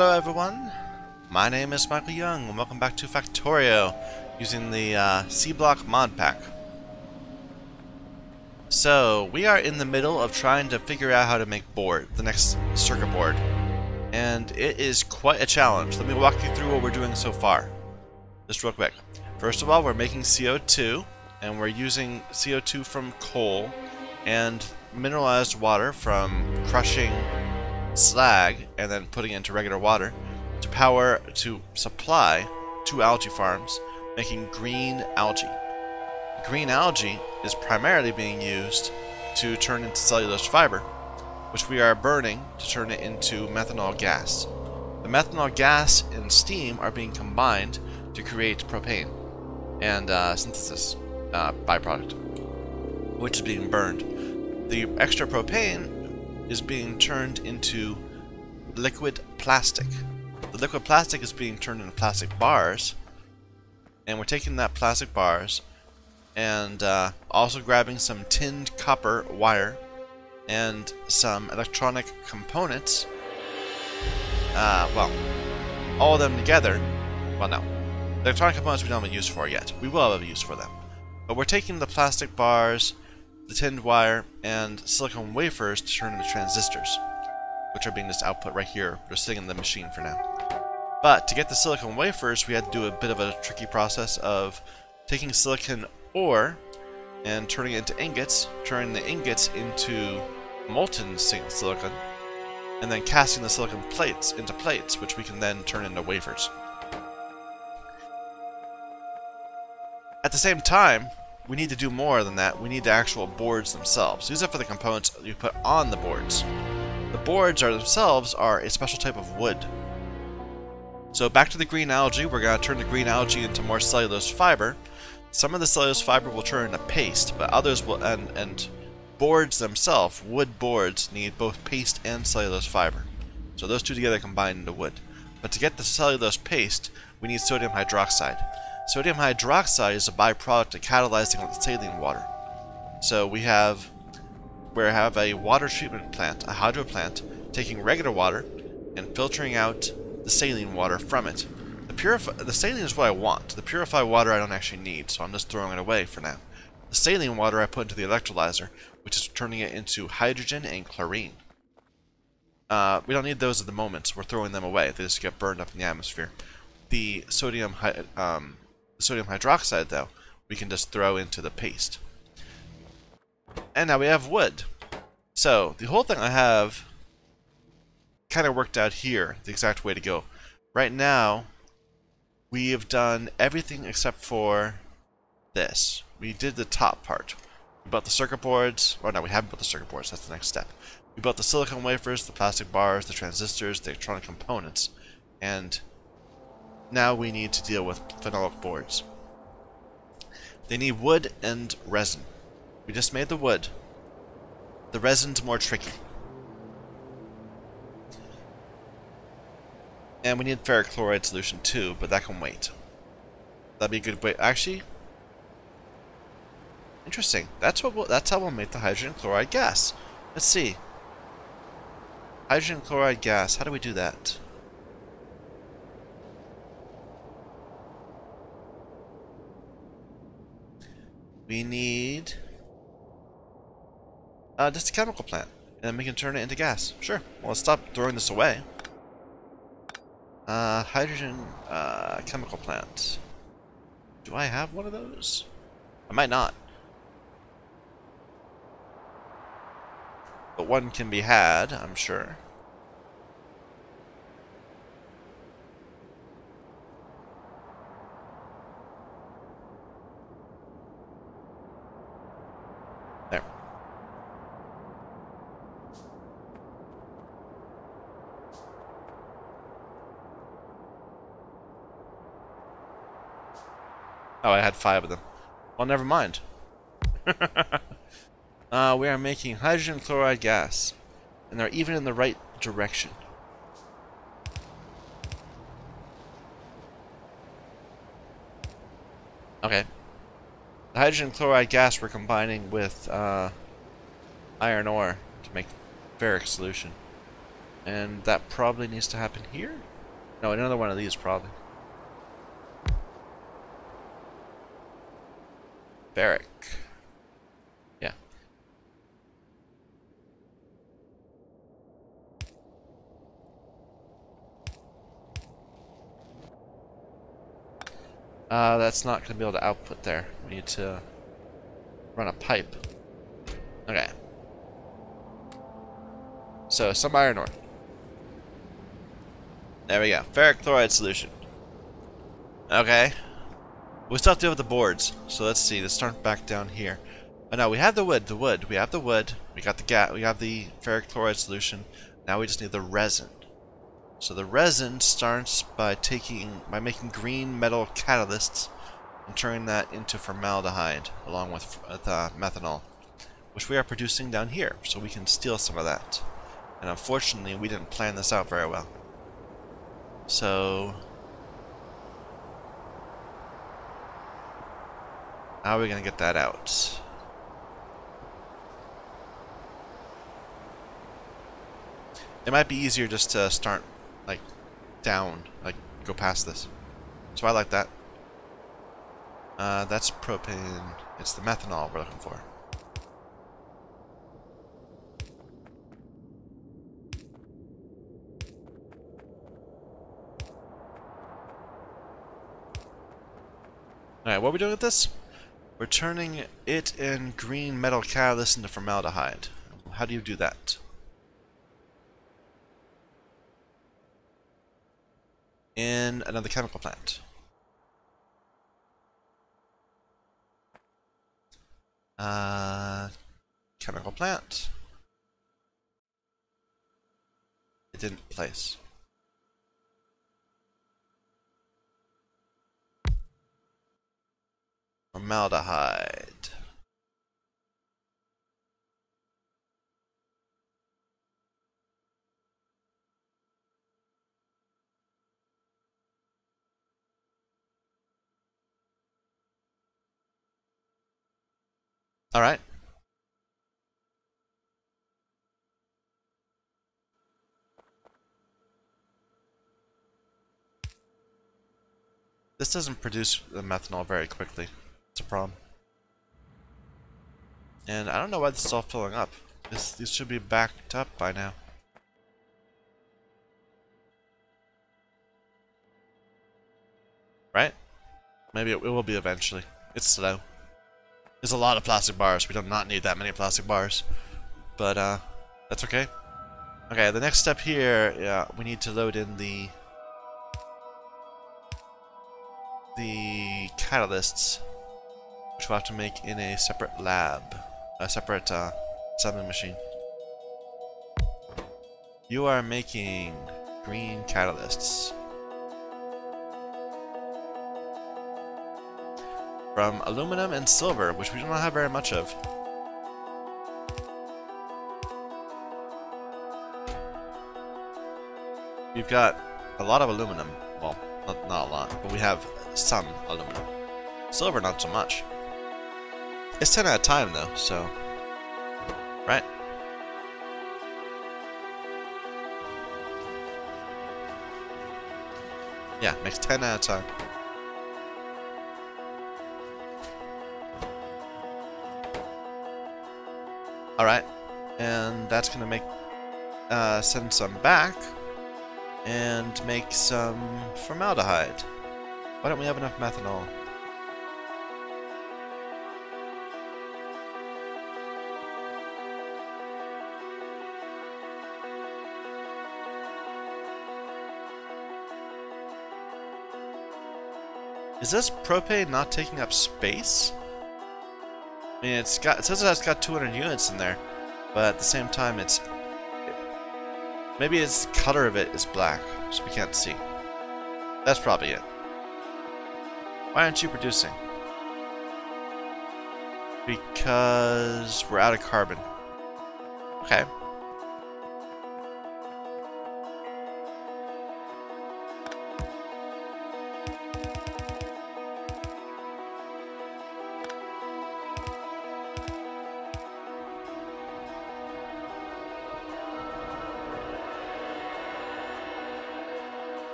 Hello everyone, my name is Michael Young and welcome back to Factorio using the Sea Block Modpack. So, we are in the middle of trying to figure out how to make the next circuit board. And it is quite a challenge. Let me walk you through what we're doing so far. Just real quick. First of all, we're making CO2, and we're using CO2 from coal and mineralized water from crushing slag and then putting it into regular water to supply 2 algae farms, making green algae. Green algae is primarily being used to turn into cellulose fiber, which we are burning to turn it into methanol gas. The methanol gas and steam are being combined to create propane and synthesis byproduct, which is being burned. The extra propane is being turned into liquid plastic. The liquid plastic is being turned into plastic bars, and we're taking that plastic bars and also grabbing some tinned copper wire and some electronic components. Well, all of them together. Well, no. The electronic components we don't have a use for yet. We will have a use for them. But we're taking the plastic bars, the tinned wire, and silicon wafers to turn into transistors, which are being just output right here. They're sitting in the machine for now. But to get the silicon wafers, we had to do a bit of a tricky process of taking silicon ore and turning it into ingots, turning the ingots into molten silicon, and then casting the silicon plates into plates, which we can then turn into wafers. At the same time, we need to do more than that. We need the actual boards themselves. These are for the components you put on the boards. The boards themselves are a special type of wood. So back to the green algae, we're going to turn the green algae into more cellulose fiber. Some of the cellulose fiber will turn into paste, but others will, and boards themselves, wood boards, need both paste and cellulose fiber. So those two together combine into wood. But to get the cellulose paste, we need sodium hydroxide. Sodium hydroxide is a byproduct of catalyzing with saline water. So we have a water treatment plant, a hydro plant, taking regular water and filtering out the saline water from it. The saline is what I want. The purified water I don't actually need, so I'm just throwing it away for now. The saline water I put into the electrolyzer, which is turning it into hydrogen and chlorine. We don't need those at the moment, so we're throwing them away. They just get burned up in the atmosphere. The sodium hydroxide, though, we can just throw into the paste. And now we have wood. So, the whole thing I have kind of worked out here, the exact way to go. Right now, we have done everything except for this. We did the top part. We built the circuit boards. Oh no, we haven't built the circuit boards. That's the next step. We built the silicon wafers, the plastic bars, the transistors, the electronic components. And now we need to deal with phenolic boards. They need wood and resin. We just made the wood. The resin's more tricky. And we need ferric chloride solution too, but that can wait. That'd be a good way. Actually, interesting. That's how we'll make the hydrogen chloride gas. Let's see. Hydrogen chloride gas. How do we do that? We need just a chemical plant, and then we can turn it into gas. Sure. Well, let's stop throwing this away. Hydrogen chemical plant. Do I have one of those? I might not. But one can be had, I'm sure. There. Oh, I had 5 of them. Well, never mind. We are making hydrogen chloride gas. And they're even in the right direction. Okay. The hydrogen chloride gas we're combining with iron ore to make ferric solution. And that probably needs to happen here? No, another one of these probably. Ferric. Yeah. That's not going to be able to output there. We need to run a pipe. Okay. So, some iron ore. There we go. Ferric chloride solution. Okay. We still have to deal with the boards. So let's see. Let's start back down here. Oh no, we have the wood. We have the wood. We got the gas. We have the ferric chloride solution. Now we just need the resin. So the resin starts by making green metal catalysts and turning that into formaldehyde along with methanol, which we are producing down here. So we can steal some of that. And unfortunately, we didn't plan this out very well. So how are we going to get that out? It might be easier just to start, like, down, like, go past this. So I like that. That's propane. It's the methanol we're looking for. Alright, what are we doing with this? We're turning it and green metal catalyst into formaldehyde. How do you do that? In another chemical plant. Chemical plant. It didn't place. Formaldehyde. Alright. This doesn't produce the methanol very quickly. It's a problem. And I don't know why this is all filling up. These should be backed up by now. Right? Maybe it will be eventually. It's slow. There's a lot of plastic bars. We do not need that many plastic bars. But, that's okay. Okay, the next step here, yeah, we need to load in the catalysts, which we'll have to make in a separate lab. A separate, assembly machine. You are making green catalysts. From aluminum and silver, which we do not have very much of. We've got a lot of aluminum. Well, not a lot, but we have some aluminum. Silver, not so much. It's 10 at a time, though, so... Right? Yeah, makes 10 at a time. Alright, and that's gonna make, send some back, and make some formaldehyde. Why don't we have enough methanol? Is this propane not taking up space? I mean, it says it's got 200 units in there, but at the same time, maybe its color of it is black, so we can't see. That's probably it. Why aren't you producing? Because we're out of carbon. Okay.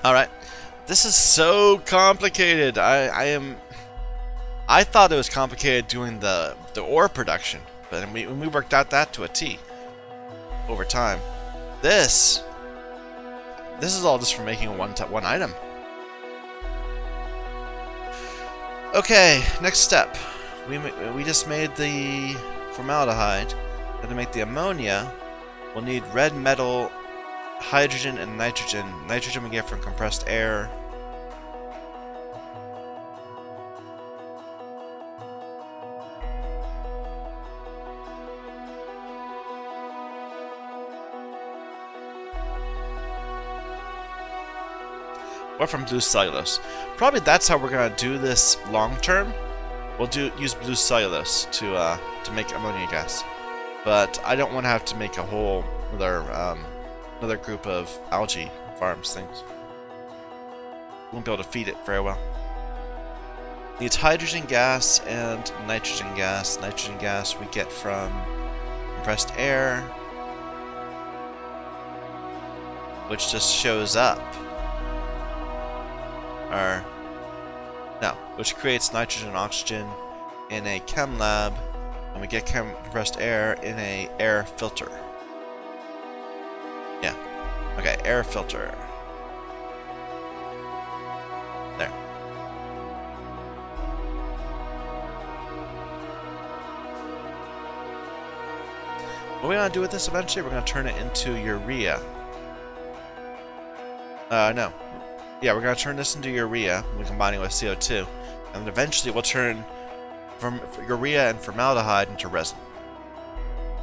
Alright. This is so complicated. I thought it was complicated doing the ore production, but we worked out that to a T over time. This is all just for making one item. Okay, next step. We just made the formaldehyde. And to make the ammonia, we'll need red metal, hydrogen, and nitrogen. Nitrogen we get from compressed air. Or from blue cellulose. Probably that's how we're gonna do this long term. We'll use blue cellulose to make ammonia gas. But I don't want to have to make a whole another group of algae farms things. Won't be able to feed it very well. Needs hydrogen gas and nitrogen gas. Nitrogen gas we get from compressed air, which just shows up. Which creates nitrogen and oxygen in a chem lab, and we get compressed air in a air filter. Yeah. Okay, air filter. There. What we're gonna do with this eventually, we're gonna turn it into urea. No. Yeah, we're gonna turn this into urea. We're combining it with CO2, and then eventually we'll turn from urea and formaldehyde into resin.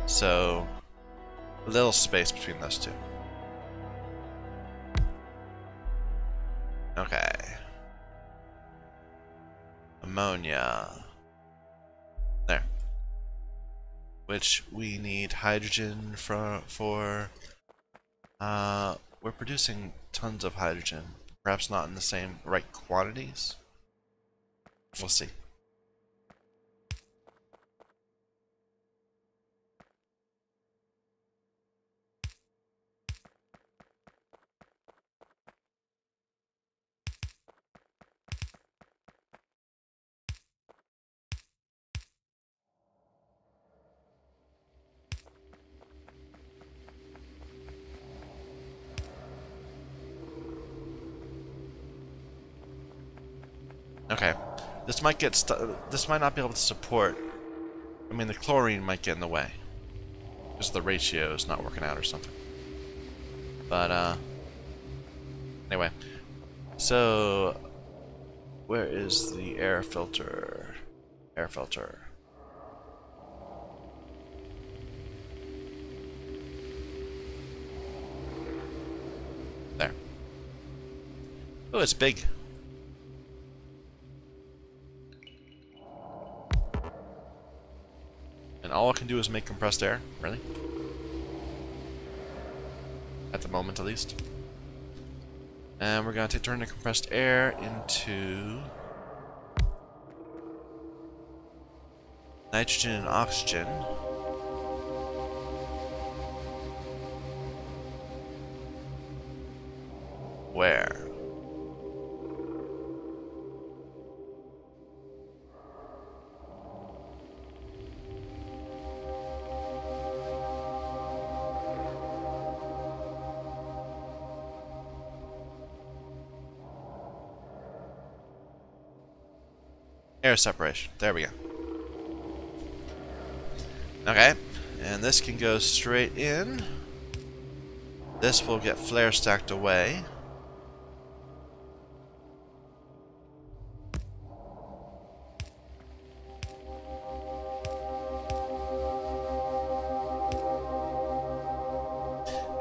So, a little space between those two. Okay. Ammonia. There. Which we need hydrogen for. We're producing tons of hydrogen. Perhaps not in the same right quantities. We'll see. Okay, this might get this might not be able to support. I mean, the chlorine might get in the way because the ratio is not working out or something. But anyway, so where is the air filter? Air filter. There. Oh, it's big. And all I can do is make compressed air? Really? At the moment, at least. And we're going to turn the compressed air into nitrogen and oxygen. Where? Air separation. There we go. Okay, and this can go straight in. This will get flare stacked away.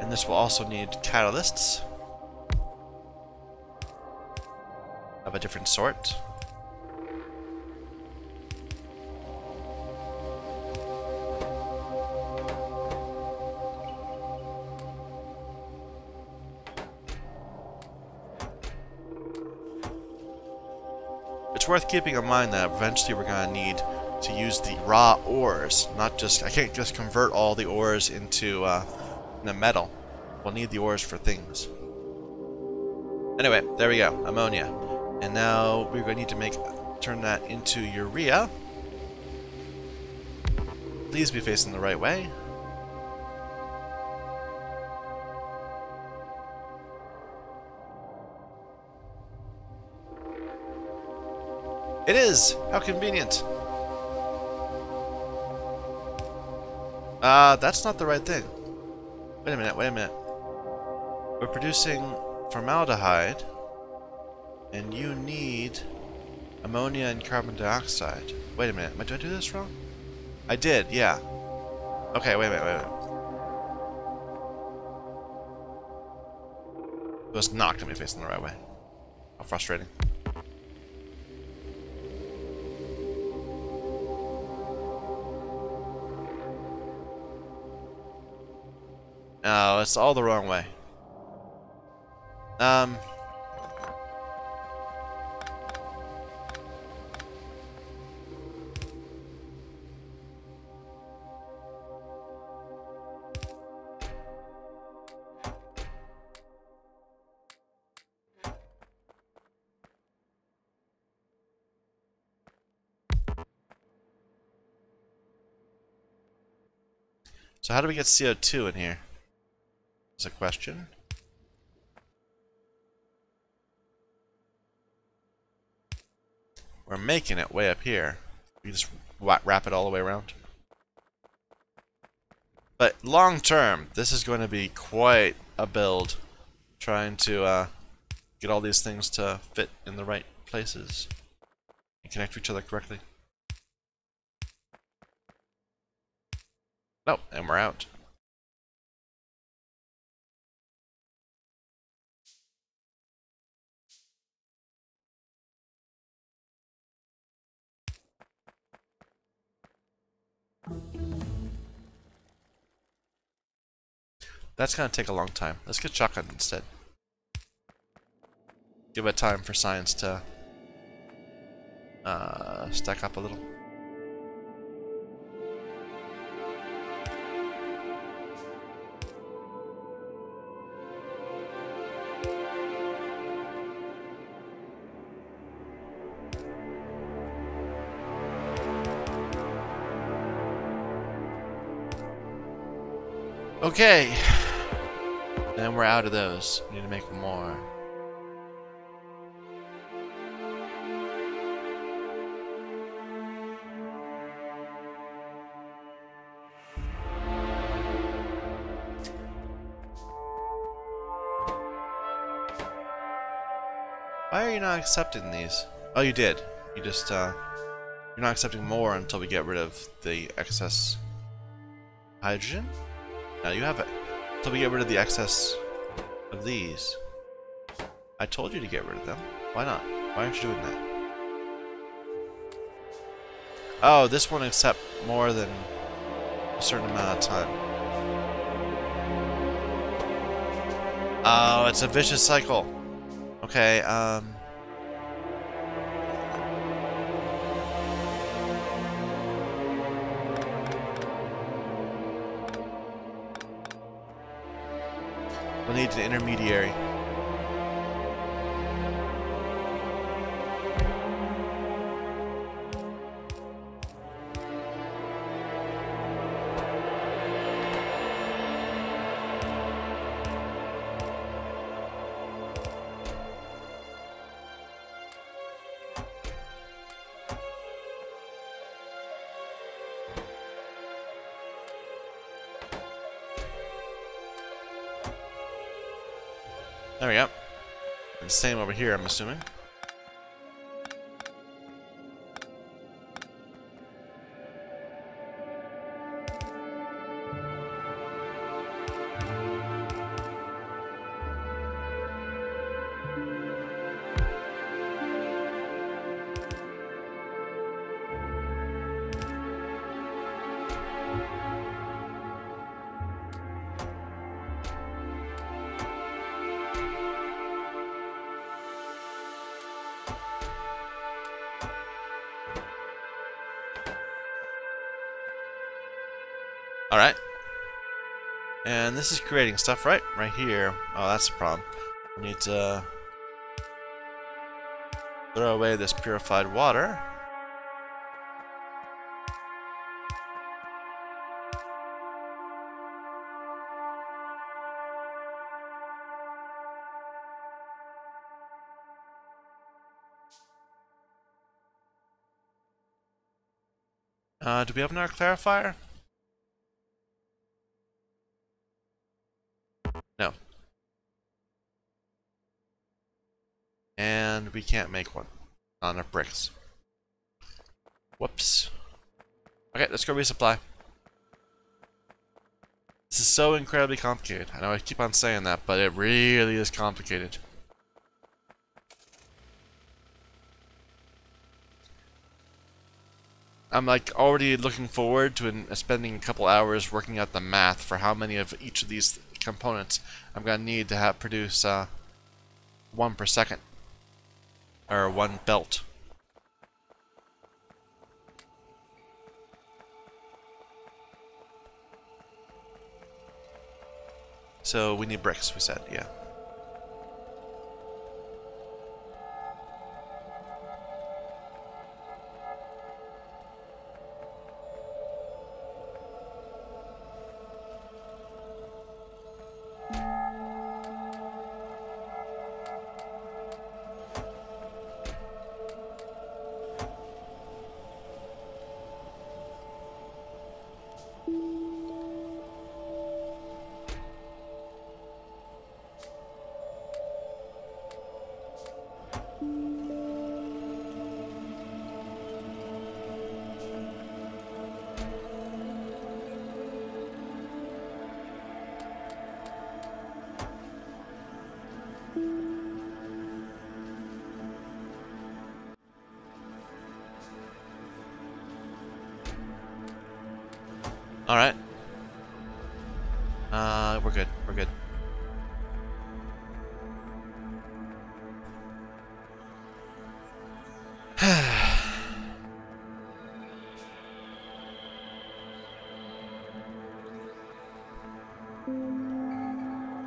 And this will also need catalysts of a different sort. It's worth keeping in mind that eventually we're going to need to use the raw ores, not just, I can't just convert all the ores into the metal. We'll need the ores for things. Anyway, there we go, ammonia. And now we're going to need to turn that into urea. Please be facing the right way. It is! How convenient! That's not the right thing. Wait a minute, wait a minute. We're producing formaldehyde, and you need ammonia and carbon dioxide. Wait a minute, did I do this wrong? I did, yeah. Okay, wait a minute, wait a minute. It was not going to be facing the right way. How frustrating. No, it's all the wrong way. So how do we get CO2 in here? Is a question. We're making it way up here. We just wrap it all the way around. But long term, this is going to be quite a build. Trying to get all these things to fit in the right places and connect to each other correctly. Oh, and we're out. That's gonna take a long time. Let's get shotgun instead. Give it time for science to stack up a little. Okay. And we're out of those. We need to make more. Why are you not accepting these? Oh, you did. You just, you're not accepting more until we get rid of the excess hydrogen? No, you have it. Until we get rid of the excess of these. I told you to get rid of them. Why not? Why aren't you doing that? Oh, this won't accept more than a certain amount of time. Oh, it's a vicious cycle. Okay, we'll need an intermediary. There we go. And same over here, I'm assuming. Alright. And this is creating stuff right here. Oh, that's the problem. We need to Throw away this purified water. Do we have another clarifier? No. And we can't make one. Not enough bricks. Whoops. Okay, let's go resupply. This is so incredibly complicated. I know I keep on saying that, but it really is complicated. I'm like already looking forward to spending a couple hours working out the math for how many of each of these components I'm gonna need to have produce one per second, or one belt. So we need bricks, we said, yeah. Alright. We're good. We're good.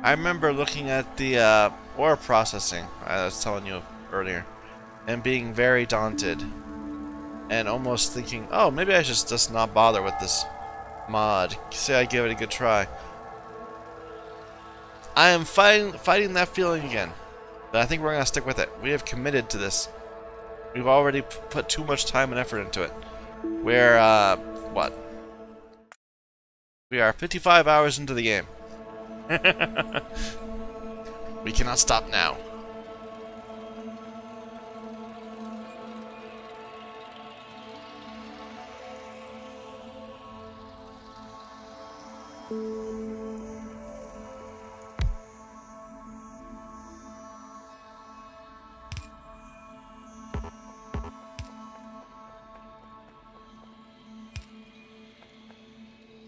I remember looking at the ore processing I was telling you earlier, and being very daunted, and almost thinking, oh, maybe I should just not bother with this mod. Say I give it a good try. I am fighting that feeling again, but I think we're gonna stick with it. We have committed to this. We've already put too much time and effort into it. We're what? We are 55 hours into the game. We cannot stop now.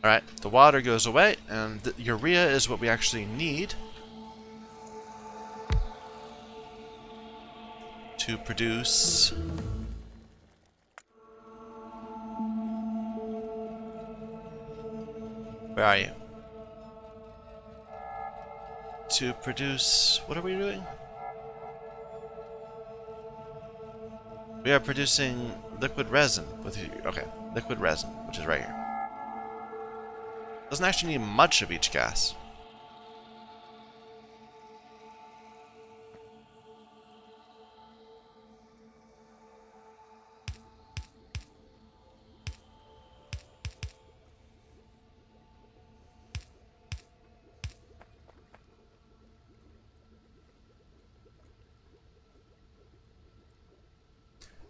Alright, the water goes away, and the urea is what we actually need to produce where are you? To produce, what are we doing? We are producing liquid resin with, okay, liquid resin, which is right here. Doesn't actually need much of each gas.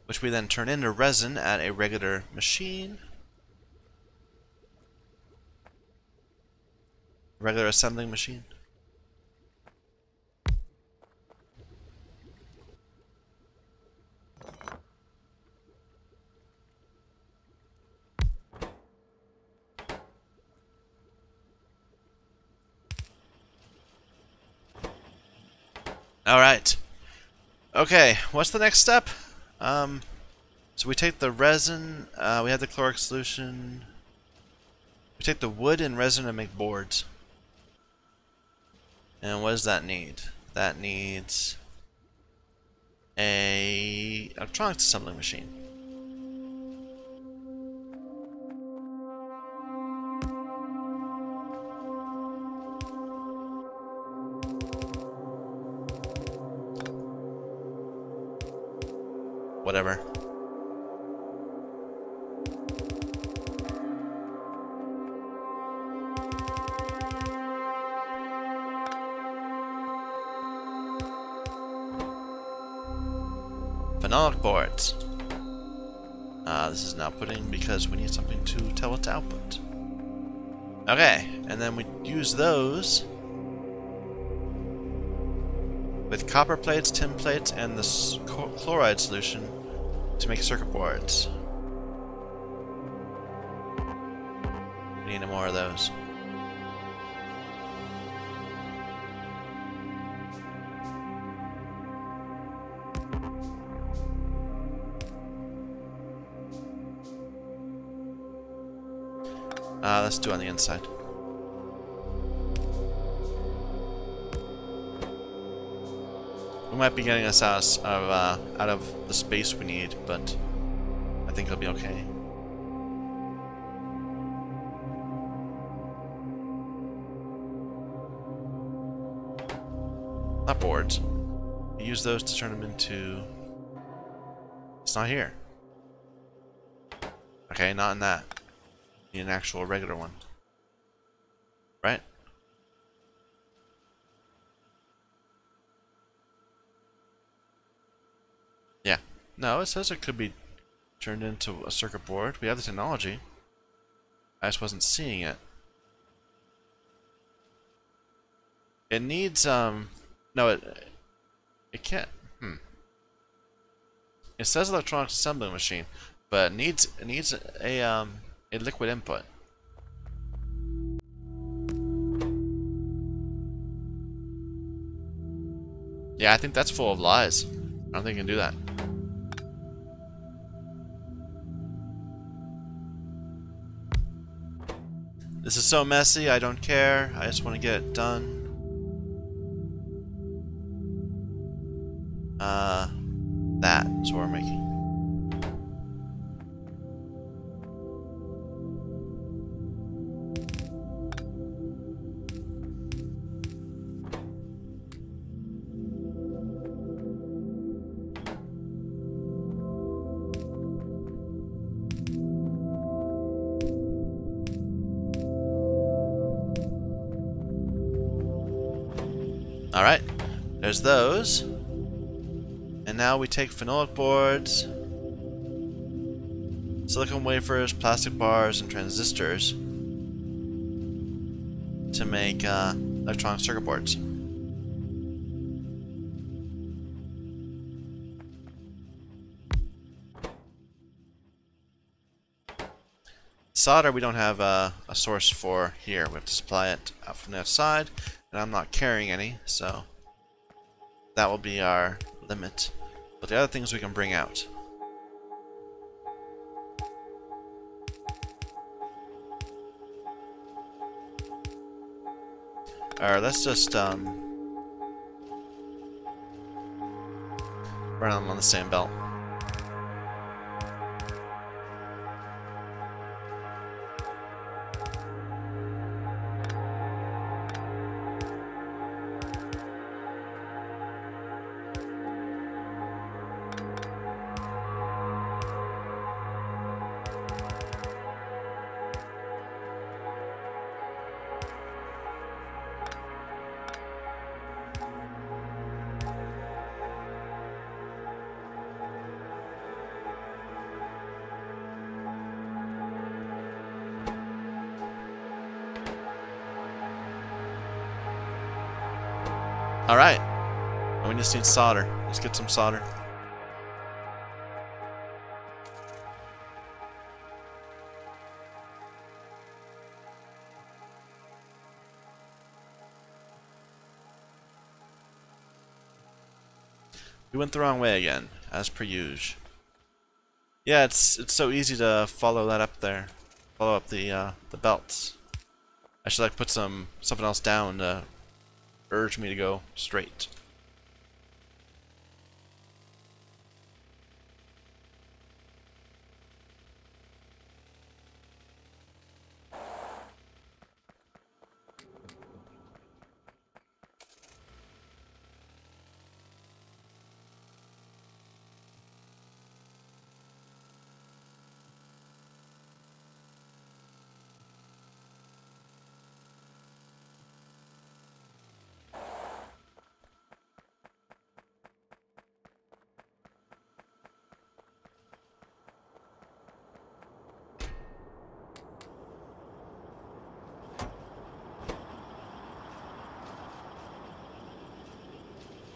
Which we then turn into resin at a regular machine. Regular assembling machine. Alright. Okay, what's the next step? So we take the resin, we have the chloric solution. We take the wood and resin and make boards. And what does that need? That needs a electronics assembling machine. Whatever. Phenolic boards. This is now putting because we need something to tell it to output. Okay, and then we use those with copper plates, tin plates, and the chloride solution to make circuit boards. We need more of those. Let's do it on the inside. We might be getting us out of the space we need, but I think it'll be okay. Not boards. We use those to turn them into... It's not here. Okay, not in that. Need an actual regular one. Right? Yeah. No, it says it could be turned into a circuit board. We have the technology. I just wasn't seeing it. It needs, no, it can't, It says electronics assembly machine, but it needs a liquid input. Yeah, I think that's full of lies. I don't think it can do that. This is so messy, I don't care. I just want to get it done. That is what we're making. Alright, there's those. And now we take phenolic boards, silicon wafers, plastic bars, and transistors to make electronic circuit boards. Solder we don't have a source for here. We have to supply it out from the outside, and I'm not carrying any, so that will be our limit. But the other things we can bring out. Alright, let's just run them on the same belt. Alright, and we just need solder. Let's get some solder. We went the wrong way again, as per usual. Yeah, it's so easy to follow that up there. Follow up the belts. I should like put something else down to urge me to go straight.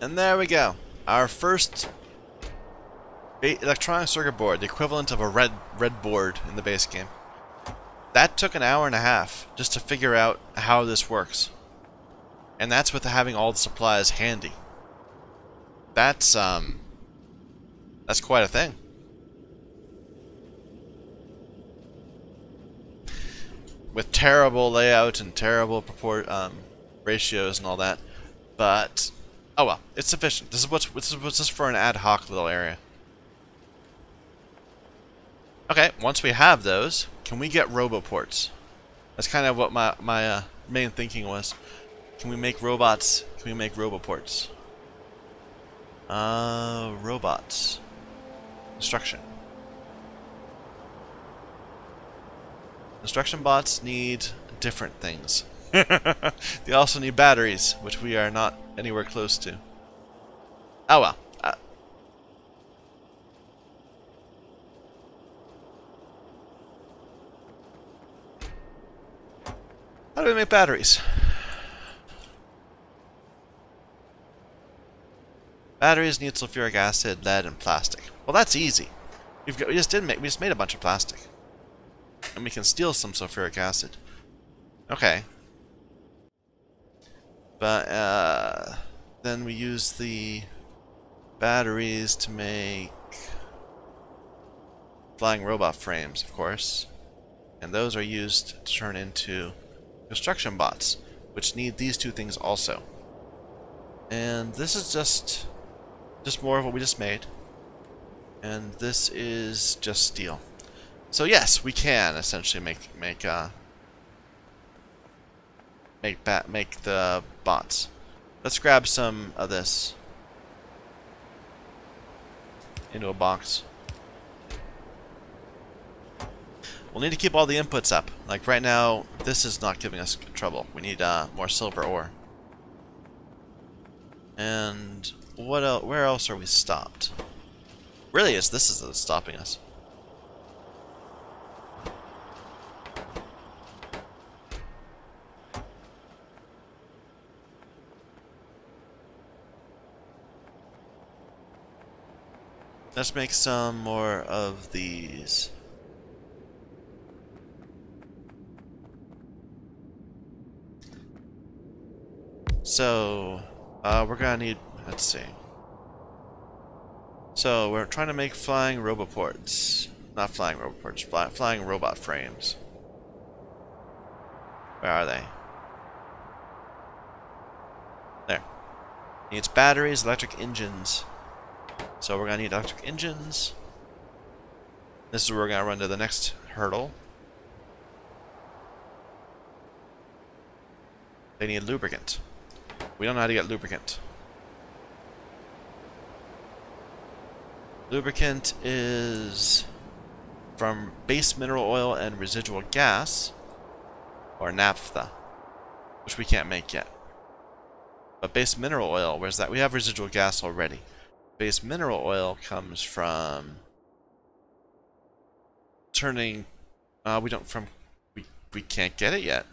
And there we go. Our first electronic circuit board, the equivalent of a red board in the base game. That took an hour and a half just to figure out how this works. And that's with having all the supplies handy. That's quite a thing. With terrible layout and terrible ratios and all that. But oh well, it's sufficient. This is what's just for an ad hoc little area. Okay, once we have those, can we get roboports? That's kind of what my main thinking was. Can we make robots? Can we make roboports? Robots. Construction. Construction bots need different things. They also need batteries, which we are not anywhere close to. Oh well. How do we make batteries? Batteries need sulfuric acid, lead, and plastic. Well, that's easy. We just made a bunch of plastic, and we can steal some sulfuric acid. Okay. But then we use the batteries to make flying robot frames, of course, and those are used to turn into construction bots, which need these two things also. And this is just more of what we just made, and this is just steel. So yes, we can essentially make the bots. Let's grab some of this into a box. We'll need to keep all the inputs up. Like right now, this is not giving us trouble. We need more silver ore. And what else? Where else are we stopped? Really, this is stopping us. Let's make some more of these. So, we're gonna need, let's see. So, we're trying to make flying roboports. Not flying roboports, flying robot frames. Where are they? There. Needs batteries, electric engines. So we're gonna need electric engines. This is where we're gonna run to the next hurdle. They need lubricant. We don't know how to get lubricant. Lubricant is from base mineral oil and residual gas, or naphtha, which we can't make yet. But base mineral oil, where's that? We have residual gas already. Base mineral oil comes from turning. We can't get it yet.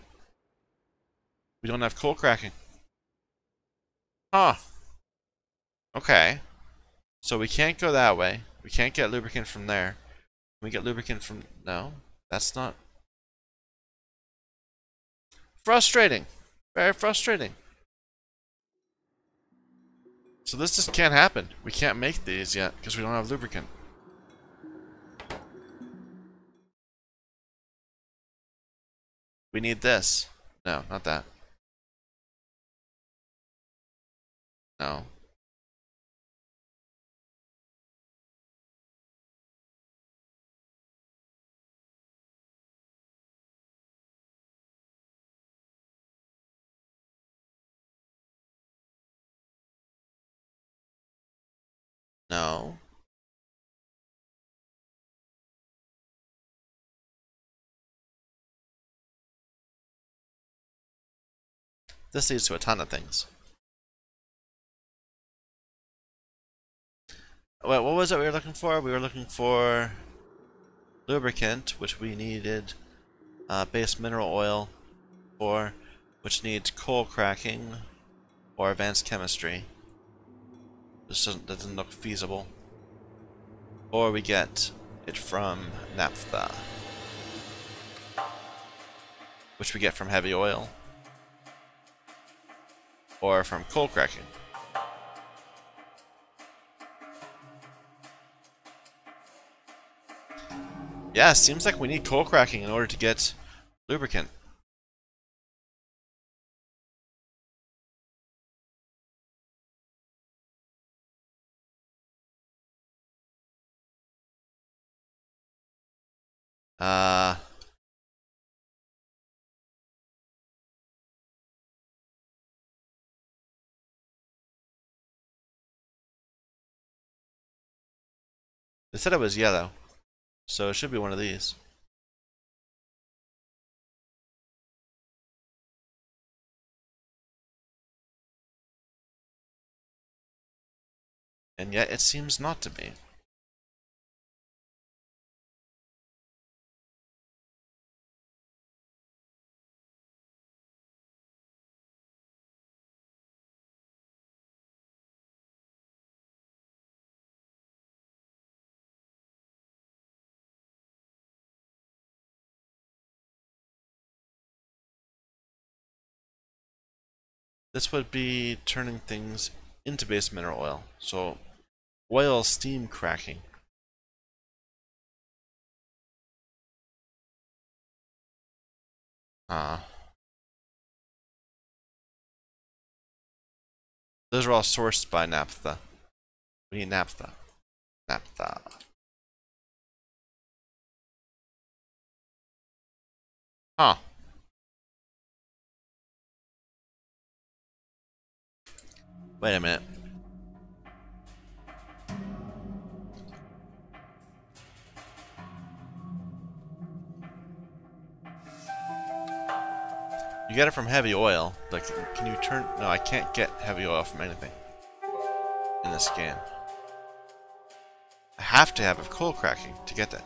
We don't have coal cracking. Huh. Okay. So we can't go that way. We can't get lubricant from there. Can we get lubricant from... No, that's not... Frustrating. Very frustrating. So this just can't happen. We can't make these yet because we don't have lubricant. We need this. No, not that. No. No. This leads to a ton of things. Wait, what was it we were looking for? We were looking for lubricant, which we needed base mineral oil for, which needs coal cracking or advanced chemistry. That doesn't look feasible. Or we get it from naphtha, which we get from heavy oil, or from coal cracking. Yeah, seems like we need coal cracking in order to get lubricant. They said it was yellow, so it should be one of these. And yet it seems not to be. This would be turning things into base mineral oil. So, oil steam cracking. Those are all sourced by naphtha. We need naphtha. Naphtha. Huh. Wait a minute. You get it from heavy oil. Like, can you turn... No, I can't get heavy oil from anything in this game. I have to have a coal cracking to get that.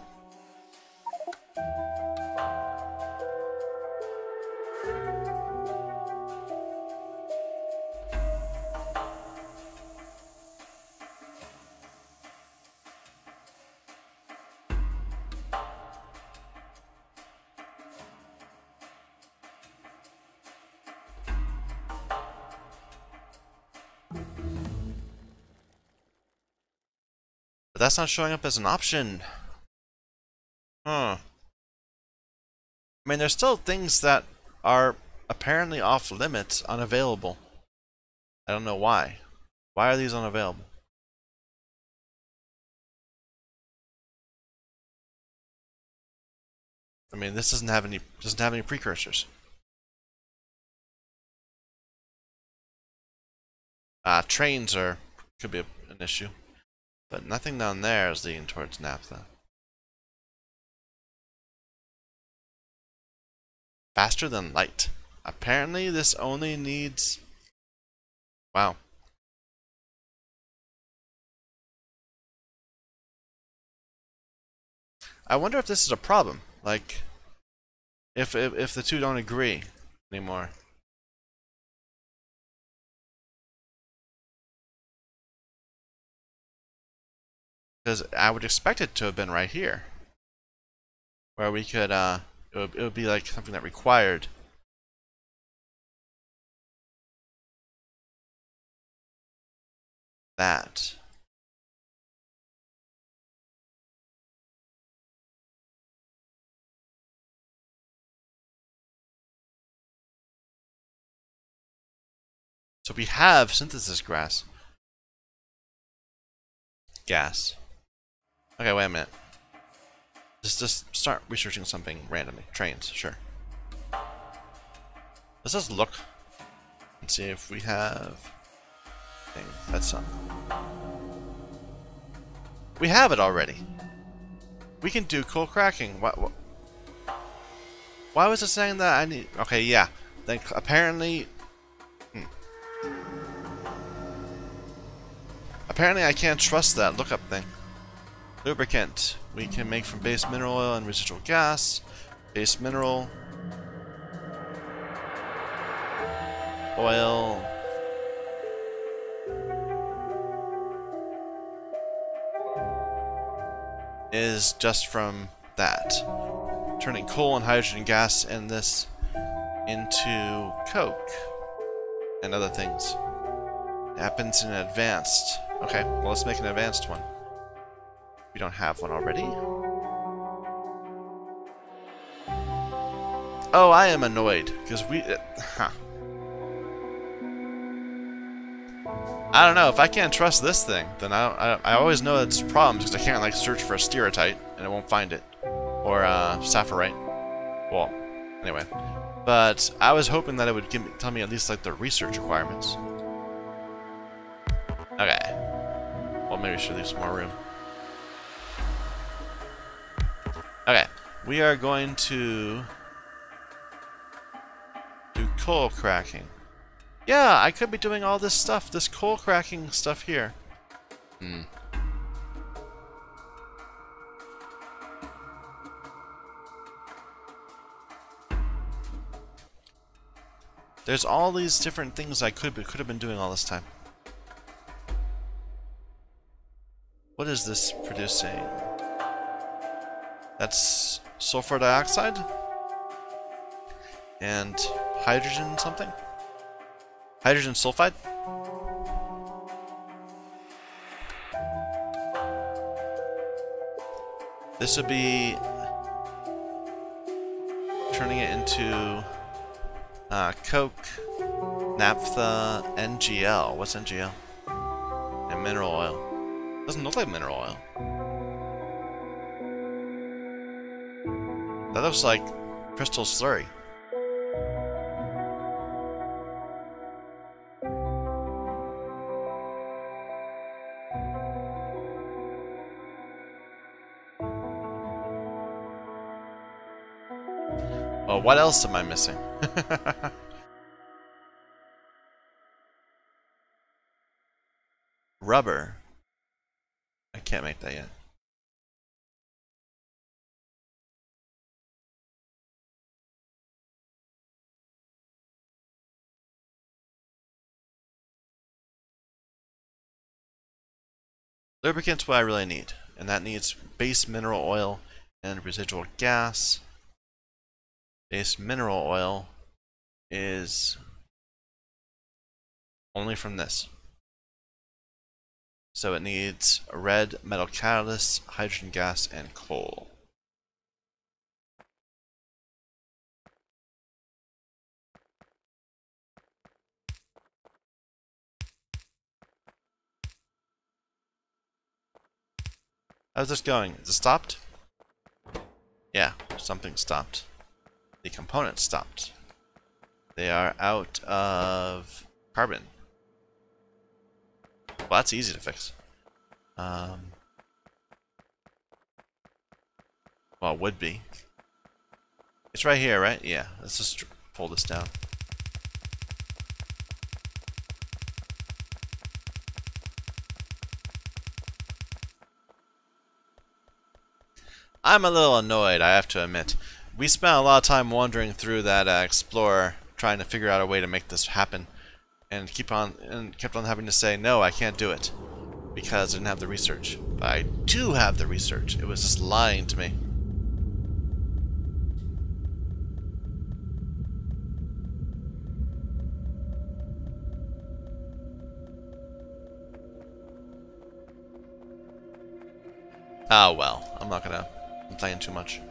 But that's not showing up as an option. Huh. I mean, there's still things that are apparently off limits, unavailable. I don't know why. Why are these unavailable? I mean, this doesn't have any precursors. Trains could be an issue, but nothing down there is leading towards naphtha. Faster than light. Apparently, this only needs... Wow. I wonder if this is a problem. Like, if the two don't agree anymore. Because I would expect it to have been right here, where we could it would be like something that required that. So we have synthesis gas. Okay, wait a minute. Just start researching something randomly. Trains, sure. Let's just look and see if we have thing. That's something. We have it already. We can do coal cracking. Why was it saying that I need... Okay, yeah. Then apparently... Apparently I can't trust that lookup thing. Lubricant. We can make from base mineral oil and residual gas. Base mineral. Oil. is just from that. Turning coal and hydrogen gas in this into coke and other things. It happens in advanced. Okay, well, let's make an advanced one. We don't have one already. Oh, I am annoyed because we. I don't know, if I can't trust this thing, then I always know it's problems because I can't like search for a stereotype and it won't find it. Or sapphirite. Well, anyway. But I was hoping that it would tell me at least like the research requirements. Okay. Well, maybe we should leave some more room. Okay. We are going to do coal cracking. Yeah, I could be doing all this stuff, this coal cracking stuff here. There's all these different things I could have been doing all this time. What is this producing? That's sulfur dioxide? And hydrogen something? Hydrogen sulfide? This would be turning it into coke, naphtha, NGL. What's NGL? And mineral oil. Doesn't look like mineral oil. That looks like crystal slurry. Oh, what else am I missing? Rubber. I can't make that yet. Lubricant's what I really need, and that needs base mineral oil and residual gas. Base mineral oil is only from this. So it needs a red metal catalyst, hydrogen gas, and coal. How's this going? Is it stopped? Yeah, something stopped. The component stopped. They are out of carbon. Well, that's easy to fix. Well, it would be. It's right here, right? Yeah, let's just pull this down. I'm a little annoyed, I have to admit. We spent a lot of time wandering through that Explorer, trying to figure out a way to make this happen, and kept on having to say, no, I can't do it, because I didn't have the research. But I do have the research. It was just lying to me. Ah, well, I'm not gonna complain too much.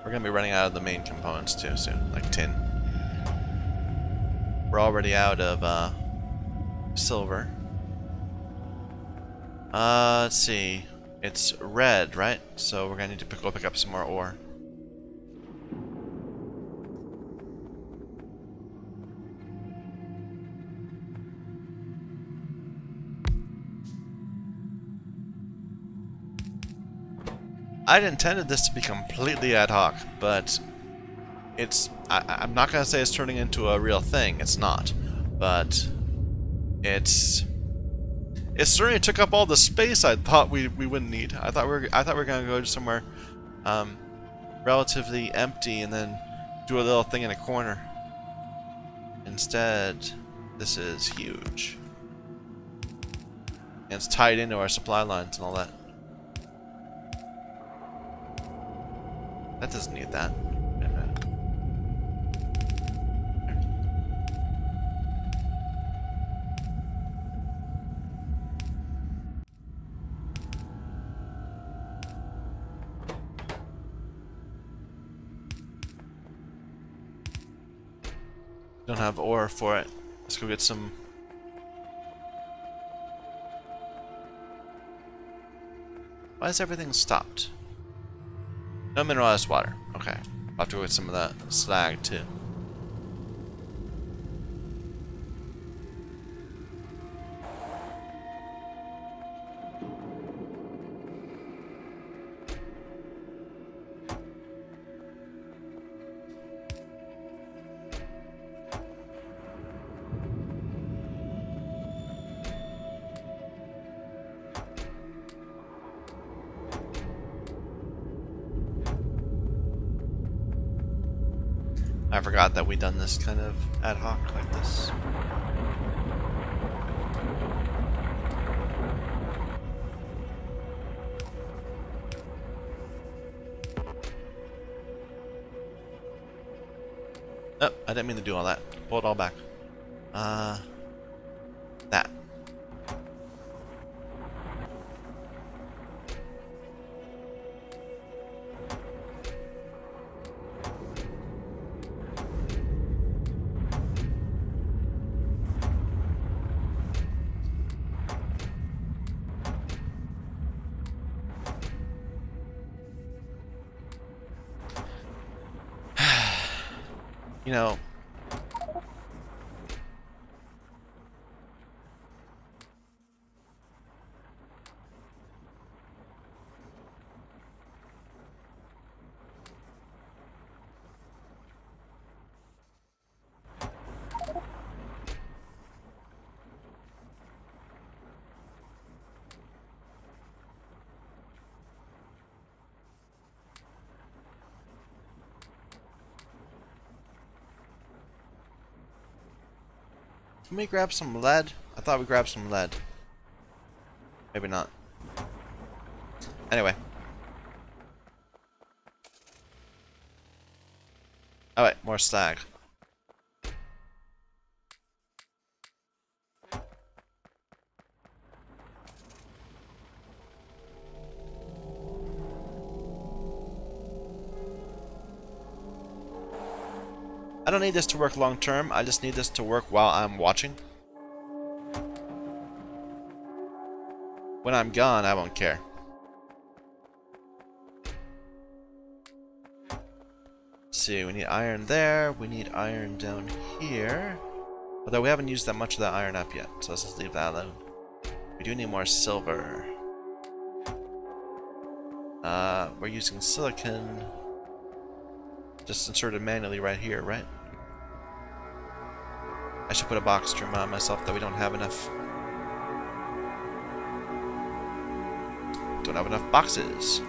We're gonna be running out of the main components too soon, like tin. We're already out of silver. Let's see. It's red, right? So we're gonna need to go pick up some more ore. I'd intended this to be completely ad hoc, but I'm not gonna say it's turning into a real thing. It's not, but it certainly took up all the space I thought we wouldn't need. I thought we were gonna go to somewhere relatively empty and then do a little thing in a corner. Instead, this is huge. And it's tied into our supply lines and all that. That doesn't need that. Wait a minute. Don't have ore for it. Let's go get some. Why is everything stopped? No mineralized water. Okay. I'll have to go get some of that slag too. I forgot that we done this kind of ad hoc like this. Oh, I didn't mean to do all that. Pull it all back. That. You know, can we grab some lead? I thought we grabbed some lead. Maybe not. Anyway. Alright, more slag. I don't need this to work long term, I just need this to work while I'm watching. When I'm gone, I won't care. Let's see, we need iron there, we need iron down here. Although we haven't used that much of that iron up yet, so let's just leave that alone. We do need more silver. We're using silicon. Just inserted manually right here, right? I should put a box to remind myself that we don't have enough. Don't have enough boxes.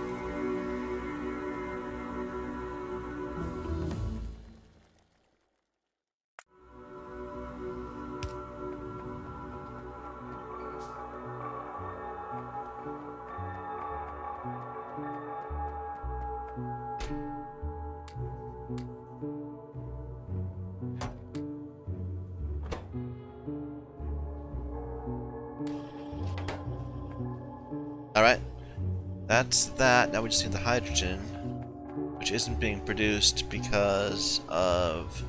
Alright, that's that. Now we just need the hydrogen, which isn't being produced because of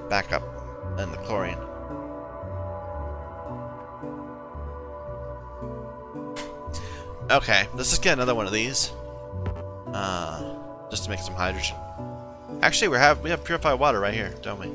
backup and the chlorine. Okay, let's just get another one of these, just to make some hydrogen. Actually, we have purified water right here, don't we?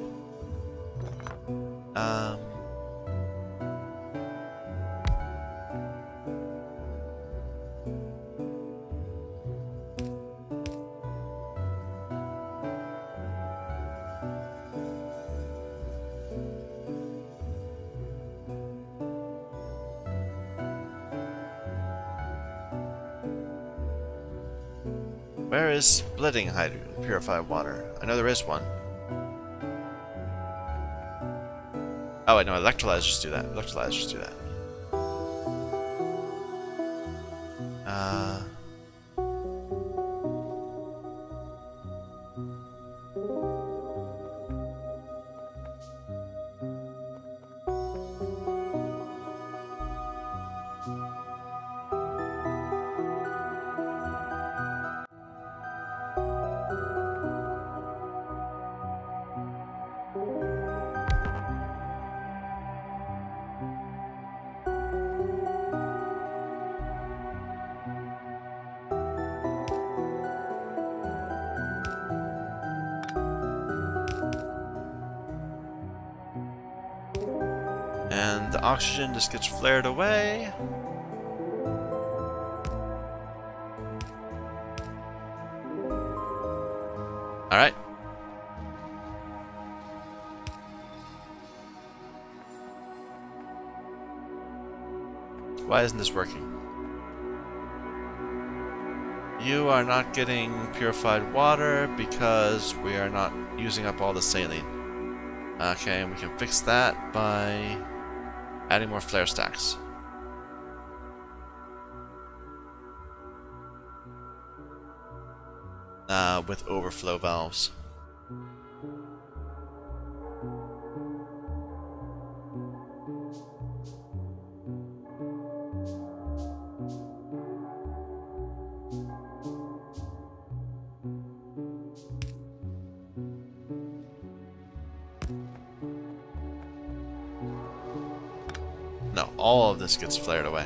Where is splitting purified water? I know there is one. Oh, I know electrolyzers do that. Electrolyzers do that. And the oxygen just gets flared away. Alright. Why isn't this working? You are not getting purified water because we are not using up all the saline. Okay, and we can fix that by adding more flare stacks. With overflow valves. No, all of this gets flared away.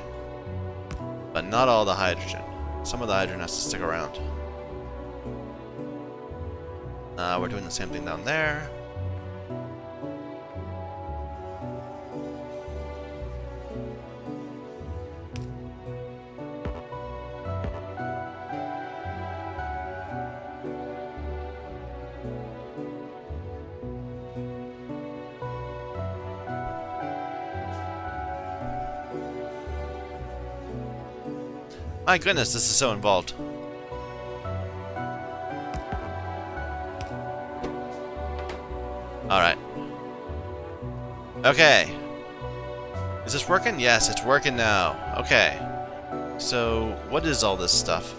But not all the hydrogen. Some of the hydrogen has to stick around. We're doing the same thing down there. My goodness, this is so involved. Alright. Okay. Is this working? Yes, it's working now. Okay. So, what is all this stuff?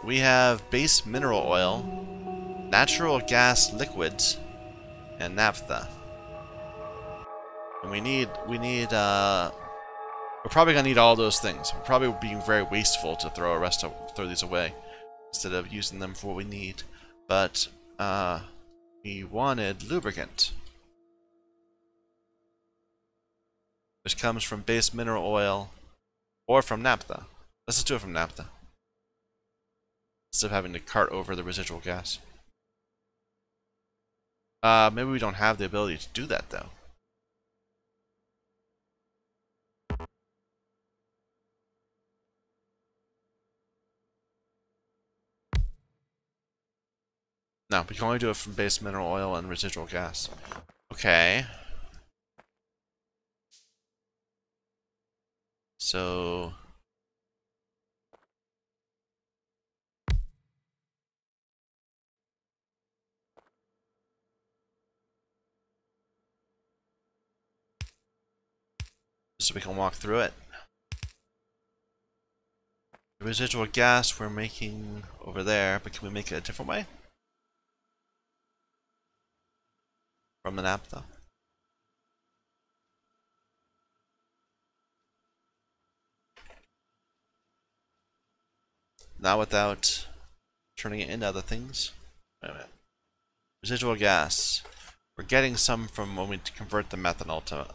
We have base mineral oil, natural gas liquids, and naphtha. And we're probably gonna need all those things. We're probably being very wasteful to throw these away instead of using them for what we need. But we wanted lubricant, which comes from base mineral oil or from naphtha. Let's just do it from naphtha instead of having to cart over the residual gas. Maybe we don't have the ability to do that though. No, we can only do it from base mineral oil and residual gas. Okay. So... so we can walk through it. The residual gas we're making over there, but can we make it a different way? From the naphtha. Not without turning it into other things. Wait a minute. Residual gas. We're getting some from when we convert the methanol to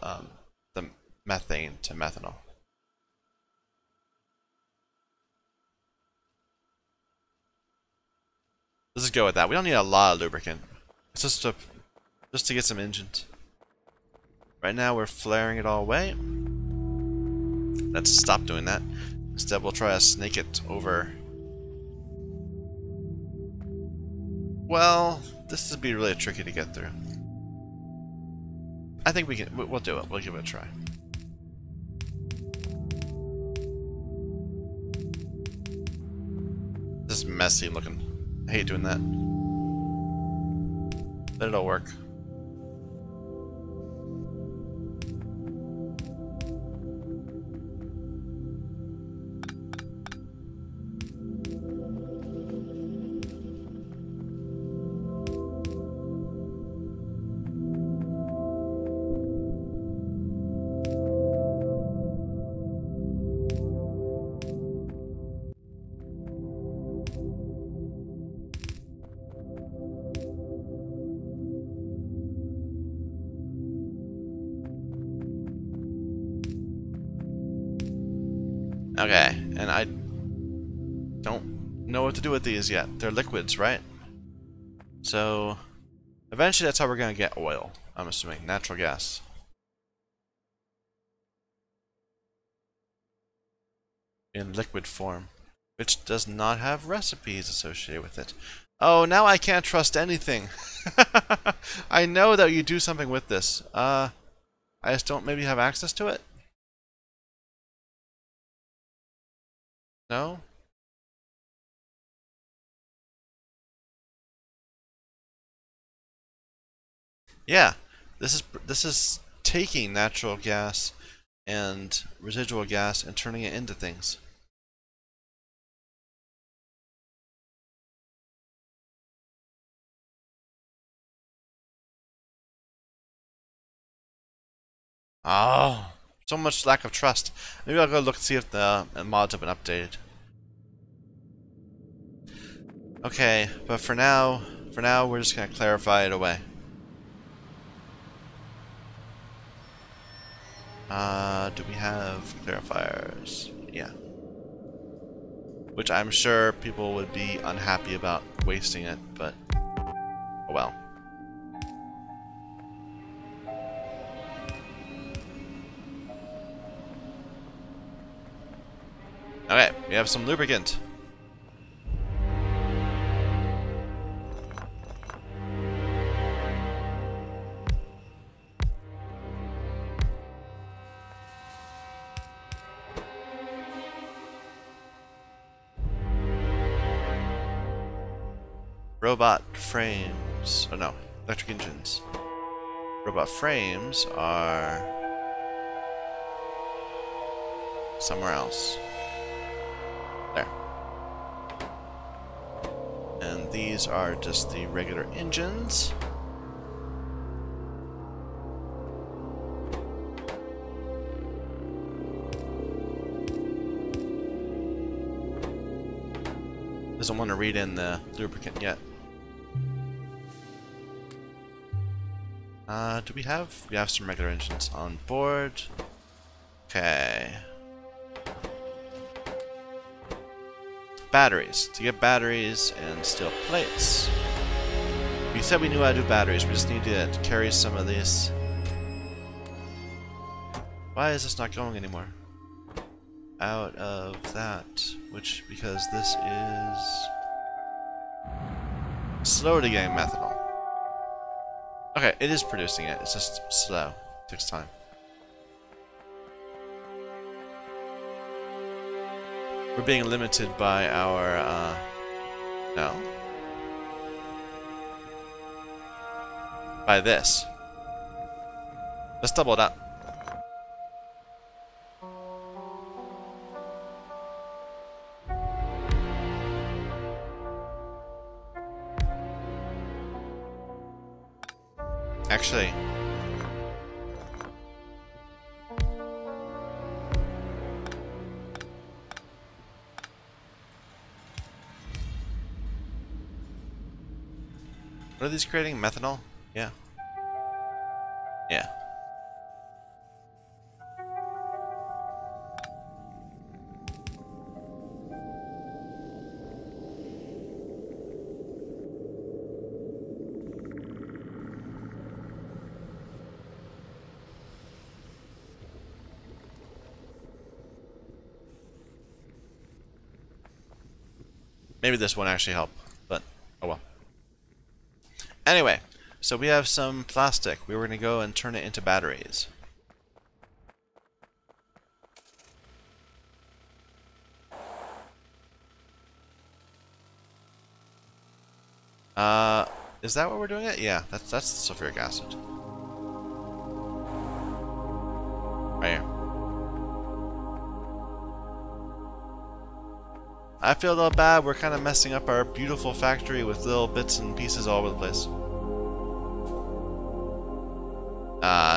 the methane to methanol. Let's just go with that. We don't need a lot of lubricant. It's just to get some engines. Right now we're flaring it all away. Let's stop doing that. Instead we'll try to snake it over. Well, this would be really tricky to get through. I think we'll do it. We'll give it a try. messy looking. I hate doing that. But it'll work. Okay, and I don't know what to do with these yet. They're liquids, right? So, eventually that's how we're going to get oil, I'm assuming. Natural gas. In liquid form. Which does not have recipes associated with it. Oh, now I can't trust anything. I know that you do something with this. I just don't maybe have access to it? No? Yeah. This is taking natural gas and residual gas and turning it into things. Oh, so much lack of trust. Maybe I'll go look and see if the mods have been updated. Okay, but for now we're just gonna clarify it away. Do we have clarifiers? Yeah. Which I'm sure people would be unhappy about wasting it, but oh well. Okay, we have some lubricant. Robot frames. Oh no, electric engines. Robot frames are somewhere else. There. And these are just the regular engines. Doesn't want to read in the lubricant yet. Do we have? We have some regular engines on board. Okay. Batteries. To get batteries and steel plates. We said we knew how to do batteries. We just need to carry some of these. Why is this not going anymore? Out of that. Which, because this is slow to getting methanol. Okay, it is producing it. It's just slow. It takes time. We're being limited by our, no. By this. Let's double it up. Actually, what are these creating? Methanol? Yeah. Yeah. Maybe this won't actually help, but oh well. Anyway, so we have some plastic. We were going to go and turn it into batteries. Is that where we're doing it? Yeah, that's sulfuric acid. Right here. I feel a little bad. We're kind of messing up our beautiful factory with little bits and pieces all over the place.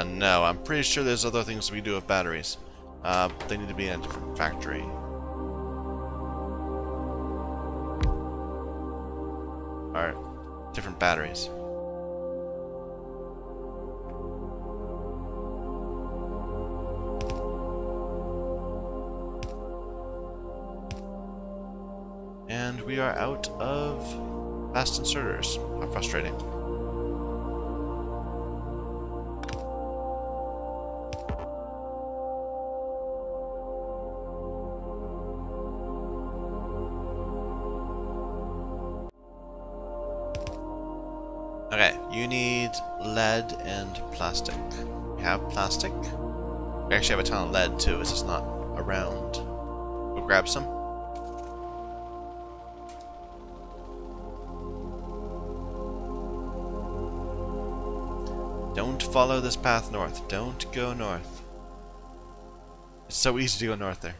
No. I'm pretty sure there's other things we do with batteries. They need to be in a different factory. Alright. Different batteries. And we are out of fast inserters. How frustrating. Okay, you need lead and plastic. We have plastic. We actually have a ton of lead too, it's just not around. We'll grab some. Don't follow this path north. Don't go north. It's so easy to go north there.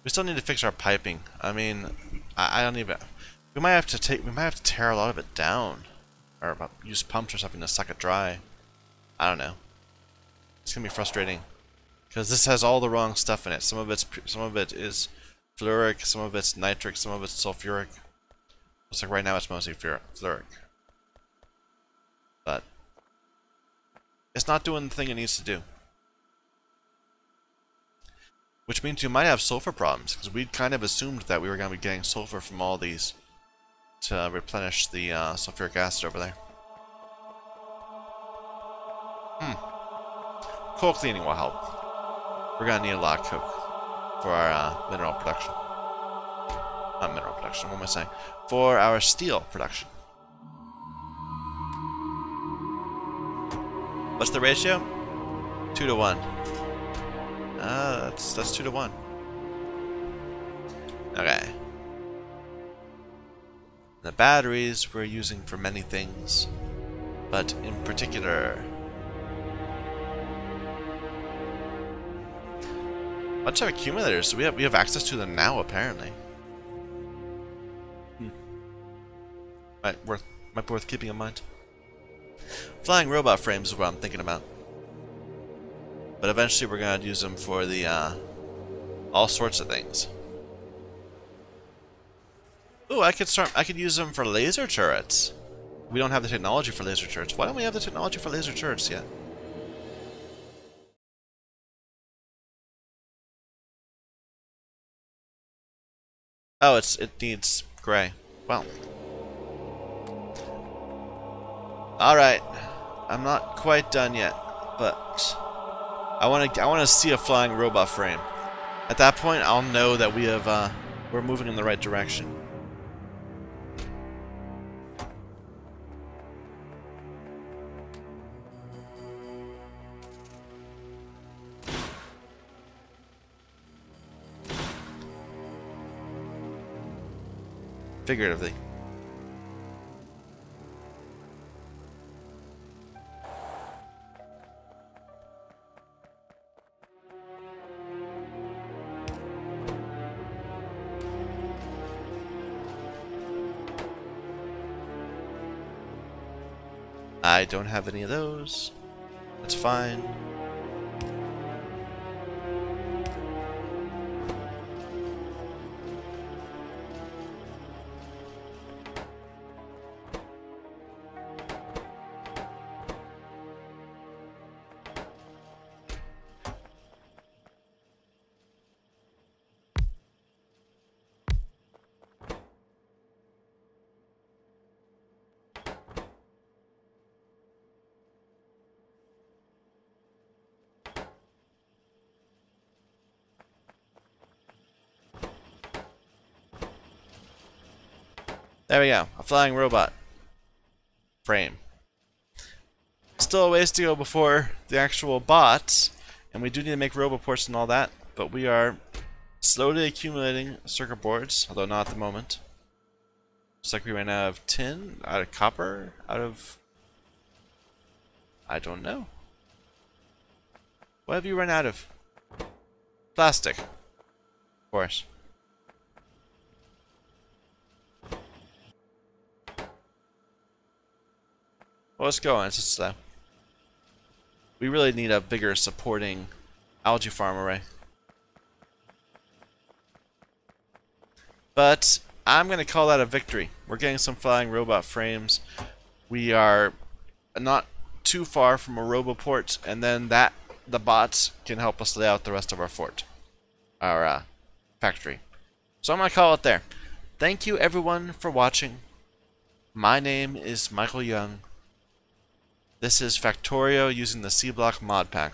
We still need to fix our piping. I mean, I don't even. We might have to tear a lot of it down, or use pumps or something to suck it dry. I don't know. It's gonna be frustrating because this has all the wrong stuff in it. Some of it is fluoric, some of it's nitric, some of it's sulfuric. Looks like right now it's mostly fluoric, but it's not doing the thing it needs to do. Which means you might have sulfur problems, because we'd kind of assumed that we were going to be getting sulfur from all these to replenish the sulfuric acid over there. Coal cleaning will help. We're going to need a lot of coke for our mineral production. Not mineral production, what am I saying? For our steel production. What's the ratio? 2 to 1. That's 2 to 1. Okay. The batteries we're using for many things, but in particular, bunch of accumulators. We have access to them now, apparently. Might be worth keeping in mind. Flying robot frames is what I'm thinking about. But eventually we're gonna use them for the all sorts of things. Ooh, I could use them for laser turrets. We don't have the technology for laser turrets. Why don't we have the technology for laser turrets yet? Oh, it needs gray. Well. Alright. I'm not quite done yet, but I wanna see a flying robot frame. At that point, I'll know that we're moving in the right direction. Figuratively. I don't have any of those. That's fine. There we go. A flying robot frame. Still a ways to go before the actual bot, and we do need to make roboports and all that, but we are slowly accumulating circuit boards, although not at the moment. Looks like we ran out of tin, out of copper, out of... I don't know. What have you run out of? Plastic. Of course. Well, let's go on. It's just we really need a bigger supporting algae farm array. But I'm going to call that a victory. We're getting some flying robot frames. We are not too far from a roboport, and then the bots can help us lay out the rest of our fort, our factory. So I'm going to call it there. Thank you everyone for watching. My name is Michael Young. This is Factorio using the Sea Block Modpack.